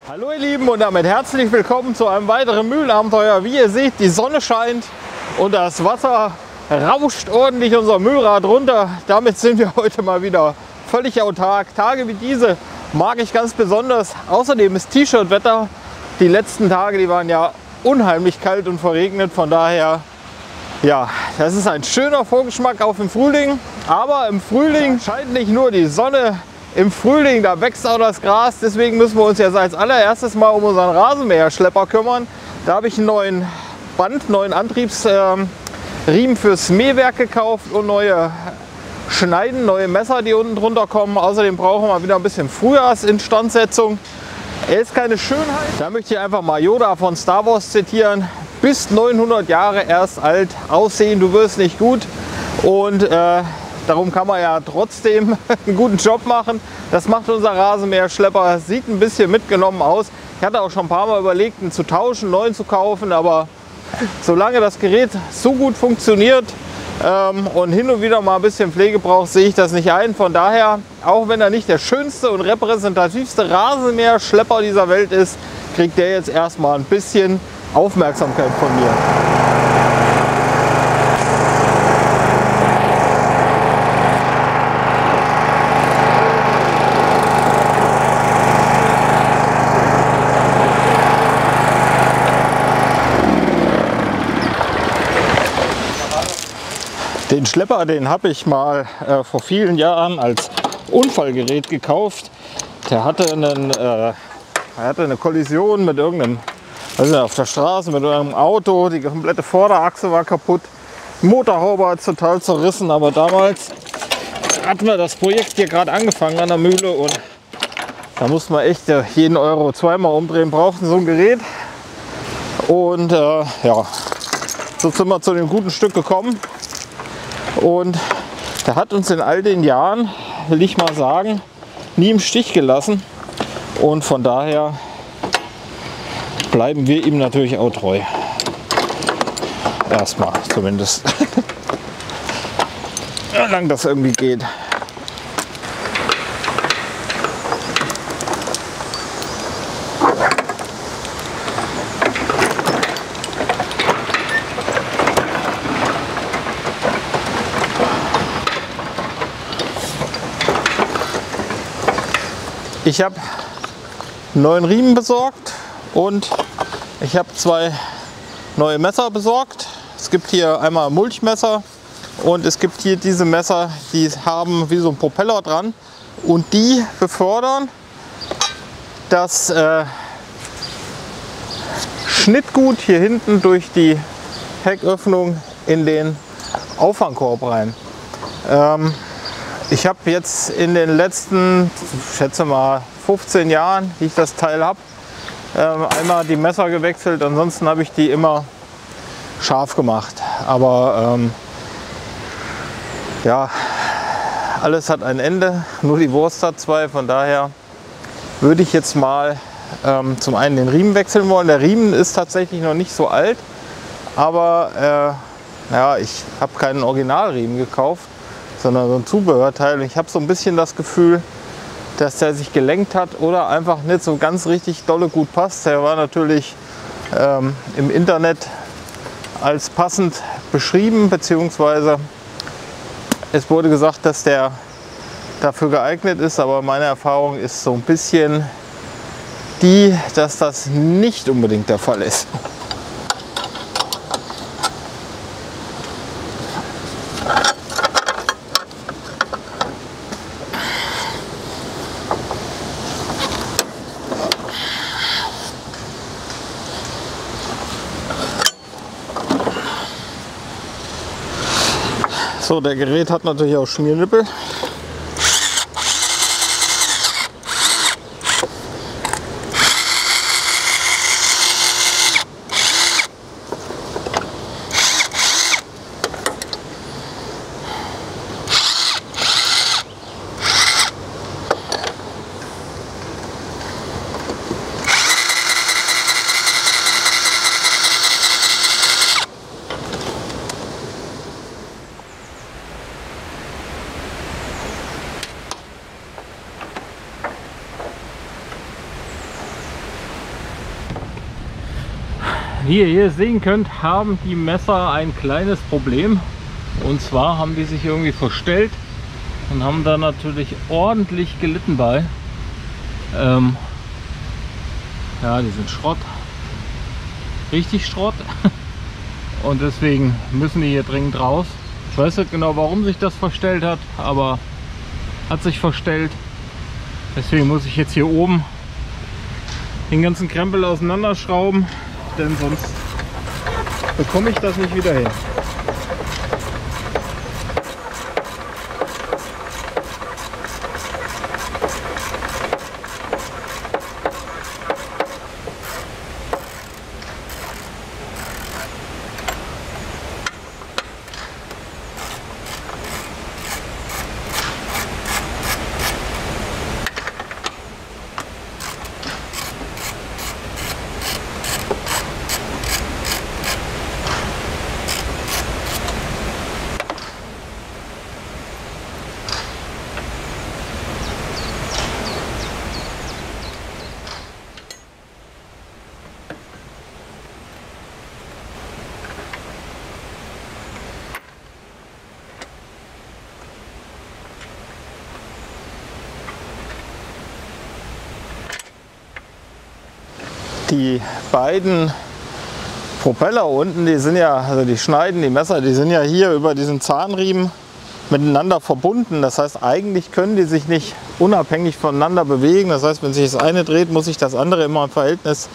Hallo ihr Lieben und damit herzlich willkommen zu einem weiteren Mühlenabenteuer. Wie ihr seht, die Sonne scheint und das Wasser rauscht ordentlich unser Mühlrad runter. Damit sind wir heute mal wieder völlig autark. Tage wie diese mag ich ganz besonders. Außerdem ist T-Shirt-Wetter. Die letzten Tage, die waren ja unheimlich kalt und verregnet. Von daher, ja, das ist ein schöner Vorgeschmack auf den Frühling. Aber im Frühling scheint nicht nur die Sonne. Im Frühling, da wächst auch das Gras, deswegen müssen wir uns jetzt als allererstes mal um unseren Rasenmäherschlepper kümmern. Da habe ich einen neuen Band, neuen Antriebsriemen fürs Mähwerk gekauft und neue Schneiden, neue Messer, die unten drunter kommen. Außerdem brauchen wir wieder ein bisschen Frühjahrsinstandsetzung. Er ist keine Schönheit. Da möchte ich einfach mal Yoda von Star Wars zitieren. Bis 900 Jahre erst alt, aussehen, du wirst nicht gut. Und darum kann man ja trotzdem einen guten Job machen. Das macht unser Rasenmäherschlepper. Sieht ein bisschen mitgenommen aus. Ich hatte auch schon ein paar Mal überlegt, ihn zu tauschen, einen neuen zu kaufen. Aber solange das Gerät so gut funktioniert und hin und wieder mal ein bisschen Pflege braucht, sehe ich das nicht ein. Von daher, auch wenn er nicht der schönste und repräsentativste Rasenmäherschlepper dieser Welt ist, kriegt der jetzt erstmal ein bisschen Aufmerksamkeit von mir. Den Schlepper, den habe ich mal vor vielen Jahren als Unfallgerät gekauft. Der hatte eine Kollision mit irgendeinem, also auf der Straße mit irgendeinem Auto. Die komplette Vorderachse war kaputt. Motorhaube hat total zerrissen, aber damals hatten wir das Projekt hier gerade angefangen an der Mühle und da musste man echt jeden Euro zweimal umdrehen, brauchten so ein Gerät. Und ja, so sind wir zu dem guten Stück gekommen. Und der hat uns in all den Jahren, will ich mal sagen, nie im Stich gelassen. Und von daher bleiben wir ihm natürlich auch treu. Erstmal zumindest. Solange das irgendwie geht. Ich habe einen neuen Riemen besorgt und ich habe zwei neue Messer besorgt. Es gibt hier einmal Mulchmesser und es gibt hier diese Messer, die haben wie so ein Propeller dran und die befördern das Schnittgut hier hinten durch die Hecköffnung in den Auffangkorb rein. Ich habe jetzt in den letzten, ich schätze mal 15 Jahren, die ich das Teil habe, einmal die Messer gewechselt. Ansonsten habe ich die immer scharf gemacht. Aber ja, alles hat ein Ende, nur die Wurst hat zwei. Von daher würde ich jetzt mal zum einen den Riemen wechseln wollen. Der Riemen ist tatsächlich noch nicht so alt, aber ja, ich habe keinen Originalriemen gekauft, sondern so ein Zubehörteil. Ich habe so ein bisschen das Gefühl, dass der sich gelenkt hat oder einfach nicht so ganz richtig dolle gut passt. Der war natürlich im Internet als passend beschrieben, beziehungsweise es wurde gesagt, dass der dafür geeignet ist, aber meine Erfahrung ist so ein bisschen die, dass das nicht unbedingt der Fall ist. So, der Gerät hat natürlich auch Schmiernippel. Wie ihr hier sehen könnt, haben die Messer ein kleines Problem. Und zwar haben die sich irgendwie verstellt und haben da natürlich ordentlich gelitten bei. Ja, die sind Schrott. Richtig Schrott. Und deswegen müssen die hier dringend raus. Ich weiß nicht genau, warum sich das verstellt hat, aber hat sich verstellt. Deswegen muss ich jetzt hier oben den ganzen Krempel auseinanderschrauben, denn sonst bekomme ich das nicht wieder hin. Die beiden Propeller unten, die sind ja, also die Schneiden, die Messer, die sind ja hier über diesen Zahnriemen miteinander verbunden. Das heißt, eigentlich können die sich nicht unabhängig voneinander bewegen. Das heißt, wenn sich das eine dreht, muss sich das andere immer im Verhältnis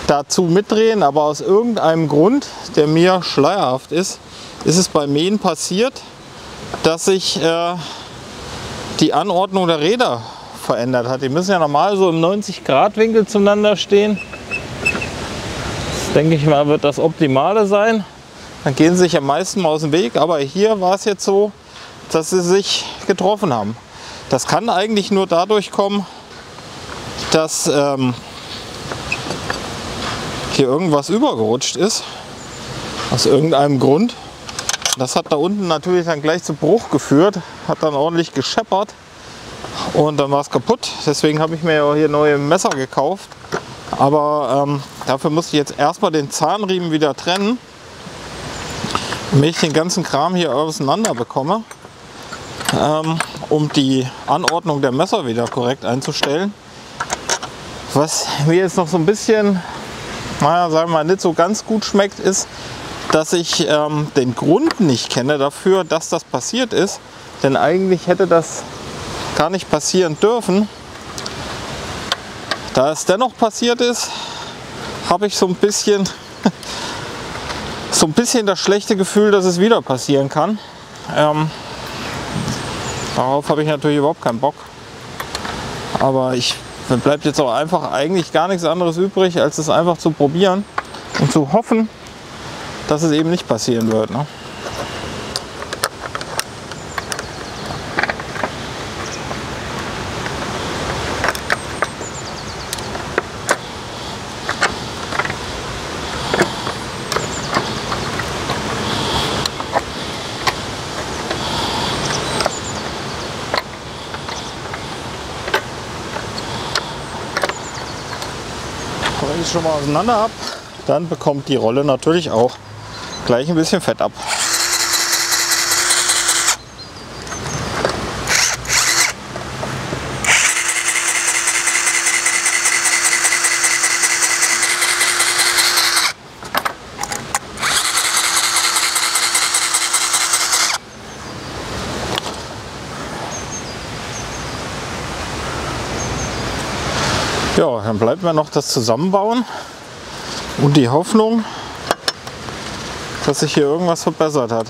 dazu mitdrehen. Aber aus irgendeinem Grund, der mir schleierhaft ist, ist es beim Mähen passiert, dass sich die Anordnung der Räder verändert hat. Die müssen ja normal so im 90-Grad-Winkel zueinander stehen. Das, denke ich mal, wird das Optimale sein. Dann gehen sie sich am meisten mal aus dem Weg. Aber hier war es jetzt so, dass sie sich getroffen haben. Das kann eigentlich nur dadurch kommen, dass hier irgendwas übergerutscht ist. Aus irgendeinem Grund. Das hat da unten natürlich dann gleich zu Bruch geführt. Hat dann ordentlich gescheppert. Und dann war es kaputt. Deswegen habe ich mir ja hier neue Messer gekauft. Aber dafür musste ich jetzt erstmal den Zahnriemen wieder trennen, damit ich den ganzen Kram hier auseinander bekomme, um die Anordnung der Messer wieder korrekt einzustellen. Was mir jetzt noch so ein bisschen, naja, sagen wir mal, nicht so ganz gut schmeckt, ist, dass ich den Grund nicht kenne dafür, dass das passiert ist. Denn eigentlich hätte das gar nicht passieren dürfen. Da es dennoch passiert ist, habe ich so ein bisschen das schlechte Gefühl, dass es wieder passieren kann. Darauf habe ich natürlich überhaupt keinen Bock. Aber mir bleibt jetzt auch einfach eigentlich gar nichts anderes übrig, als es einfach zu probieren und zu hoffen, dass es eben nicht passieren wird, ne? Wenn ich es schon mal auseinander habe, dann bekommt die Rolle natürlich auch gleich ein bisschen Fett ab. Ja, dann bleibt mir noch das Zusammenbauen und die Hoffnung, dass sich hier irgendwas verbessert hat.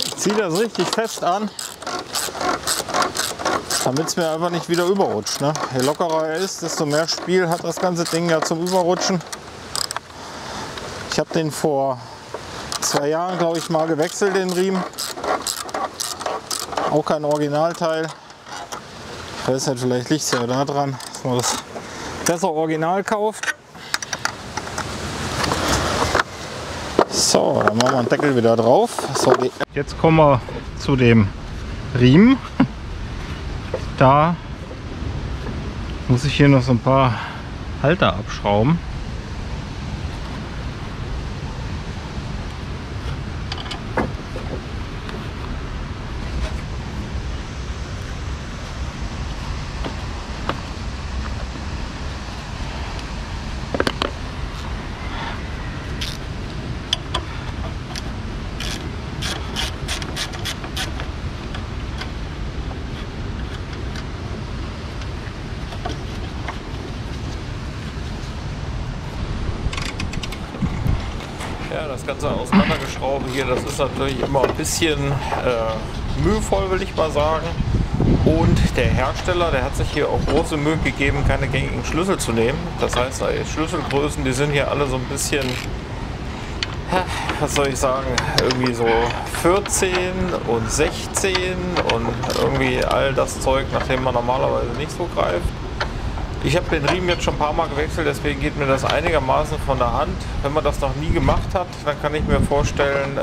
Ich ziehe das richtig fest an, damit es mir einfach nicht wieder überrutscht. Ne? Je lockerer er ist, desto mehr Spiel hat das ganze Ding ja zum Überrutschen. Ich habe den vor 2 Jahren, glaube ich, mal gewechselt, den Riemen. Auch kein Originalteil. Ich weiß nicht, vielleicht liegt es ja da dran, dass man das besser original kauft. So, dann machen wir den Deckel wieder drauf. Sorry. Jetzt kommen wir zu dem Riemen. Da muss ich hier noch so ein paar Halter abschrauben. Ja, das ganze Auseinandergeschraube hier, das ist natürlich immer ein bisschen mühevoll, will ich mal sagen. Und der Hersteller, der hat sich hier auch große Mühe gegeben, keine gängigen Schlüssel zu nehmen. Das heißt, die Schlüsselgrößen, die sind hier alle so ein bisschen, was soll ich sagen, irgendwie so 14 und 16 und irgendwie all das Zeug, nach dem man normalerweise nicht so greift. Ich habe den Riemen jetzt schon ein paar Mal gewechselt, deswegen geht mir das einigermaßen von der Hand. Wenn man das noch nie gemacht hat, dann kann ich mir vorstellen,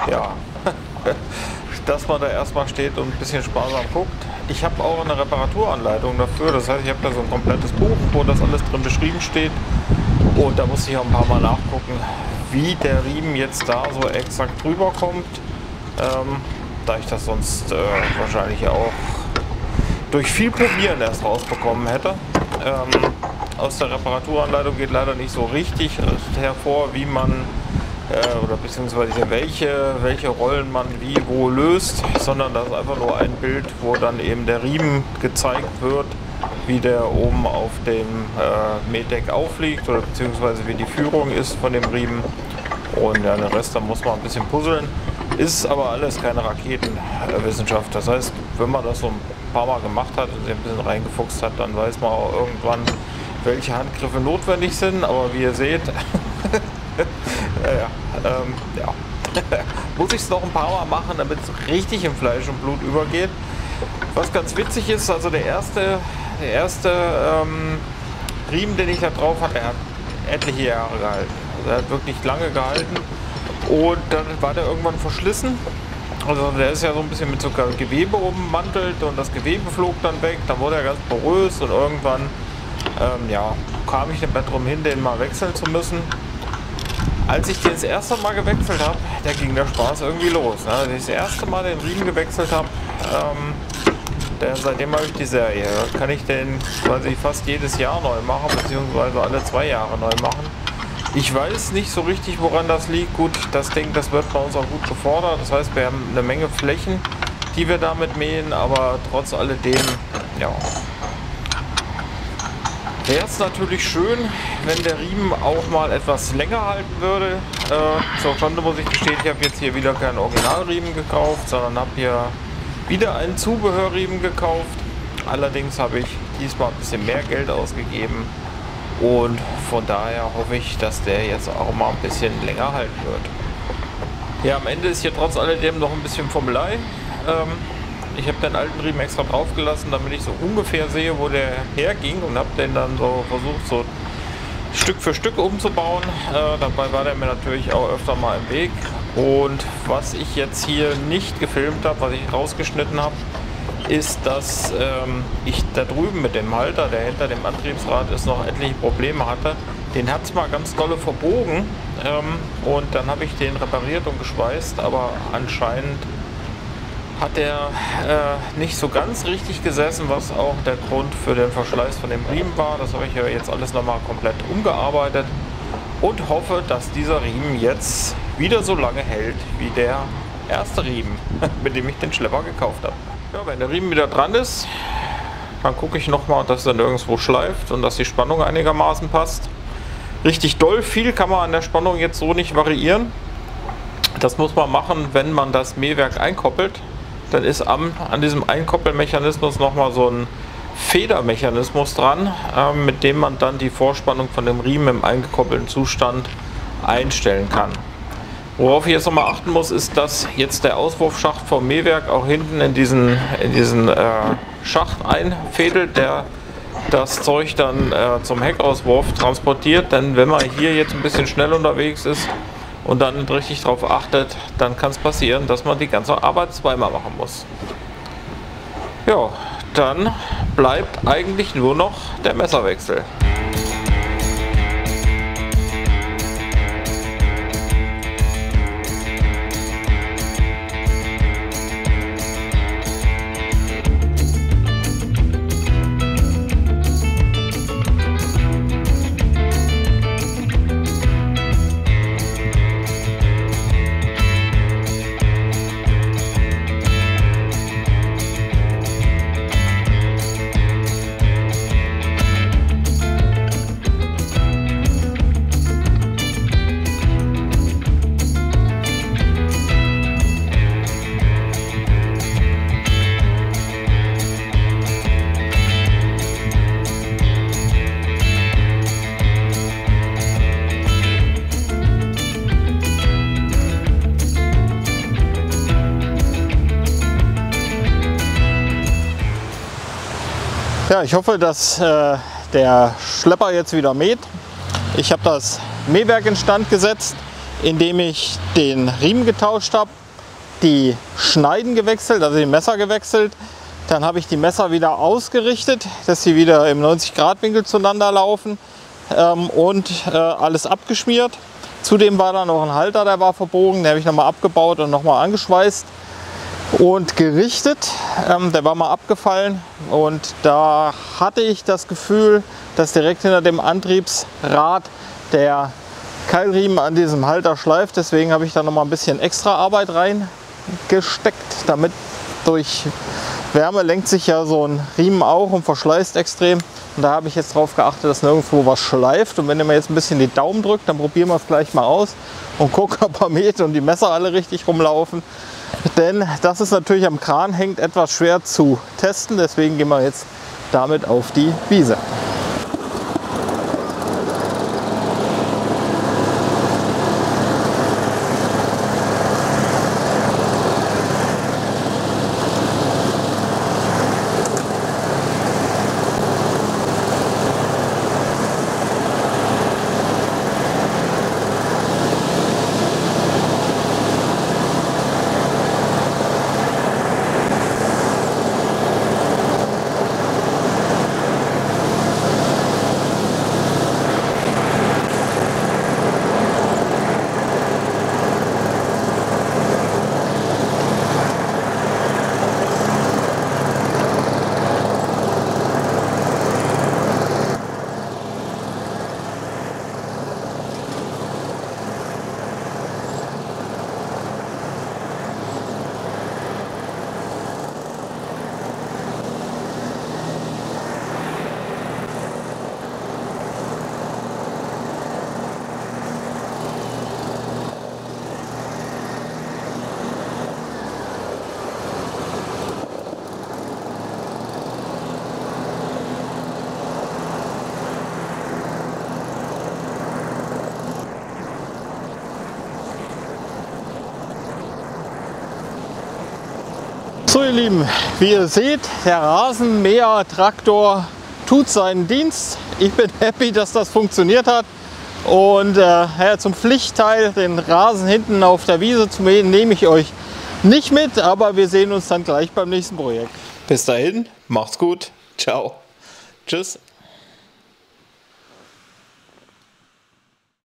ja, dass man da erstmal steht und ein bisschen sparsam guckt. Ich habe auch eine Reparaturanleitung dafür, das heißt, ich habe da so ein komplettes Buch, wo das alles drin beschrieben steht. Und da muss ich auch ein paar Mal nachgucken, wie der Riemen jetzt da so exakt drüber kommt, da ich das sonst wahrscheinlich auch durch viel Probieren erst rausbekommen hätte. Aus der Reparaturanleitung geht leider nicht so richtig hervor, wie man oder beziehungsweise welche Rollen man wie wo löst, sondern das ist einfach nur ein Bild, wo dann eben der Riemen gezeigt wird, wie der oben auf dem Mähdeck aufliegt oder beziehungsweise wie die Führung ist von dem Riemen. Und ja, den Rest, da muss man ein bisschen puzzeln. Ist aber alles keine Raketenwissenschaft. Das heißt, wenn man das so ein paar Mal gemacht hat und sich ein bisschen reingefuchst hat, dann weiß man auch irgendwann, welche Handgriffe notwendig sind. Aber wie ihr seht, muss ich es noch ein paar Mal machen, damit es richtig in Fleisch und Blut übergeht. Was ganz witzig ist, also der erste Riemen, den ich da drauf hatte, der hat etliche Jahre gehalten. Also er hat wirklich lange gehalten. Und dann war der irgendwann verschlissen. Also der ist ja so ein bisschen mit so Gewebe ummantelt und das Gewebe flog dann weg. Dann wurde er ganz porös und irgendwann ja, kam ich nicht mehr drum hin, den mal wechseln zu müssen. Als ich den das erste Mal gewechselt habe, da ging der Spaß irgendwie los. Ne? Als ich das erste Mal den Riemen gewechselt habe, seitdem habe ich die Serie. Kann ich den quasi fast jedes Jahr neu machen, beziehungsweise alle 2 Jahre neu machen. Ich weiß nicht so richtig, woran das liegt. Gut, das Ding, das wird bei uns auch gut gefordert. Das heißt, wir haben eine Menge Flächen, die wir damit mähen, aber trotz alledem, ja, wäre es natürlich schön, wenn der Riemen auch mal etwas länger halten würde. Zur Schande muss ich gestehen, ich habe jetzt hier wieder keinen Originalriemen gekauft, sondern habe hier wieder einen Zubehörriemen gekauft. Allerdings habe ich diesmal ein bisschen mehr Geld ausgegeben. Und von daher hoffe ich, dass der jetzt auch mal ein bisschen länger halten wird. Ja, am Ende ist hier trotz alledem noch ein bisschen Formelei. Ich habe den alten Riemen extra drauf gelassen, damit ich so ungefähr sehe, wo der herging und habe den dann so versucht, so Stück für Stück umzubauen. Dabei war der mir natürlich auch öfter mal im Weg. Und was ich jetzt hier nicht gefilmt habe, was ich rausgeschnitten habe, ist, dass ich da drüben mit dem Halter, der hinter dem Antriebsrad ist, noch etliche Probleme hatte. Den hat es mal ganz dolle verbogen und dann habe ich den repariert und geschweißt, aber anscheinend hat er nicht so ganz richtig gesessen, was auch der Grund für den Verschleiß von dem Riemen war. Das habe ich ja jetzt alles nochmal komplett umgearbeitet und hoffe, dass dieser Riemen jetzt wieder so lange hält wie der erste Riemen, mit dem ich den Schlepper gekauft habe. Ja, wenn der Riemen wieder dran ist, dann gucke ich nochmal, dass er nirgendwo schleift und dass die Spannung einigermaßen passt. Richtig doll viel kann man an der Spannung jetzt so nicht variieren. Das muss man machen, wenn man das Mähwerk einkoppelt. Dann ist an diesem Einkoppelmechanismus nochmal so ein Federmechanismus dran, mit dem man dann die Vorspannung von dem Riemen im eingekoppelten Zustand einstellen kann. Worauf ich jetzt nochmal achten muss, ist, dass jetzt der Auswurfschacht vom Mähwerk auch hinten in diesen Schacht einfädelt, der das Zeug dann zum Heckauswurf transportiert. Denn wenn man hier jetzt ein bisschen schnell unterwegs ist und dann richtig darauf achtet, dann kann es passieren, dass man die ganze Arbeit zweimal machen muss. Ja, dann bleibt eigentlich nur noch der Messerwechsel. Ja, ich hoffe, dass der Schlepper jetzt wieder mäht. Ich habe das Mähwerk instand gesetzt, indem ich den Riemen getauscht habe, die Schneiden gewechselt, also die Messer gewechselt. Dann habe ich die Messer wieder ausgerichtet, dass sie wieder im 90-Grad-Winkel zueinander laufen und alles abgeschmiert. Zudem war da noch ein Halter, der war verbogen, den habe ich nochmal abgebaut und nochmal angeschweißt und gerichtet. Der war mal abgefallen und da hatte ich das Gefühl, dass direkt hinter dem Antriebsrad der Keilriemen an diesem Halter schleift. Deswegen habe ich da noch mal ein bisschen extra Arbeit reingesteckt, damit durch Wärme lenkt sich ja so ein Riemen auch und verschleißt extrem. Und da habe ich jetzt darauf geachtet, dass nirgendwo was schleift. Und wenn ihr mir jetzt ein bisschen die Daumen drückt, dann probieren wir es gleich mal aus und gucken, ob er mäht und die Messer alle richtig rumlaufen. Denn das ist natürlich am Kran hängt etwas schwer zu testen. Deswegen gehen wir jetzt damit auf die Wiese. So ihr Lieben, wie ihr seht, der Rasenmäher-Traktor tut seinen Dienst. Ich bin happy, dass das funktioniert hat. Und zum Pflichtteil, den Rasen hinten auf der Wiese zu mähen, nehme ich euch nicht mit. Aber wir sehen uns dann gleich beim nächsten Projekt. Bis dahin, macht's gut. Ciao. Tschüss.